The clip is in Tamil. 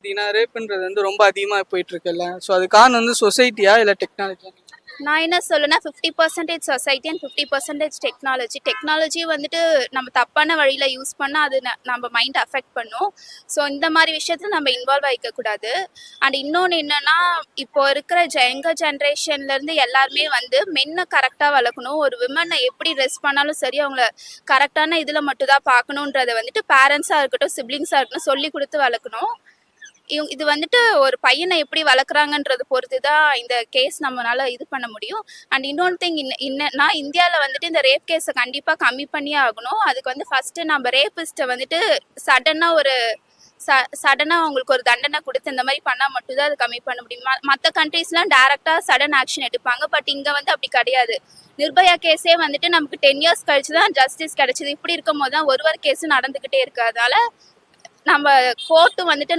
பார்த்தீங்கன்னா ரேப்புன்றது வந்து ரொம்ப அதிகமாக போயிட்டு இருக்குல்ல. ஸோ அது காரணம் வந்து சொசைட்டியா இல்லை டெக்னாலஜியா? நான் என்ன சொல்லுன்னா 50% சொசைட்டி அண்ட் 50% டெக்னாலஜி. டெக்னாலஜி வந்துட்டு நம்ம தப்பான வழியில் யூஸ் பண்ணால் அது நம்ம மைண்ட் அஃபெக்ட் பண்ணும். ஸோ இந்த மாதிரி விஷயத்தில் நம்ம இன்வால்வ் ஆகிக்கக்கூடாது. அண்ட் இன்னொன்று என்னென்னா, இப்போ இருக்கிற யங்கர் ஜென்ரேஷன்லேருந்து எல்லாருமே வந்து மென்னை கரெக்டாக வளர்க்கணும். ஒரு விமனை எப்படி ட்ரெஸ் பண்ணாலும் சரி, அவங்கள கரெக்டான இதில் மட்டும் தான் பார்க்கணுன்றதை வந்துட்டு பேரண்ட்ஸாக இருக்கட்டும், சிப்ளிங்ஸாக இருக்கட்டும் சொல்லி கொடுத்து வளர்க்கணும். இது வந்துட்டு ஒரு பையனை எப்படி வளர்க்குறாங்கன்றது பொறுத்து தான் இந்த கேஸ் நம்மளால இது பண்ண முடியும். அண்ட் இன்னொன்று திங் என்னன்னா, இந்தியாவில் வந்துட்டு இந்த ரேப் கேஸை கண்டிப்பாக கம்மி பண்ணியே ஆகணும். அதுக்கு வந்து ஃபஸ்ட்டு நம்ம ரேபிஸ்ட்டை வந்துட்டு சடனாக அவங்களுக்கு ஒரு தண்டனை கொடுத்து இந்த மாதிரி பண்ணால் மட்டும்தான் அது கம்மி பண்ண முடியும். மற்ற கண்ட்ரீஸ்லாம் டேரெக்டாக சடன் ஆக்ஷன் எடுப்பாங்க. பட் இங்கே வந்து அப்படி கிடையாது. நிர்பயா கேஸே வந்துட்டு நமக்கு 10 இயர்ஸ் கழிச்சு தான் ஜஸ்டிஸ் கிடைச்சிது. இப்படி இருக்கும் போது தான் ஒரு கேஸும் நடந்துக்கிட்டே இருக்கு. அதனால நம்ம கோர்ட்டு வந்துட்டு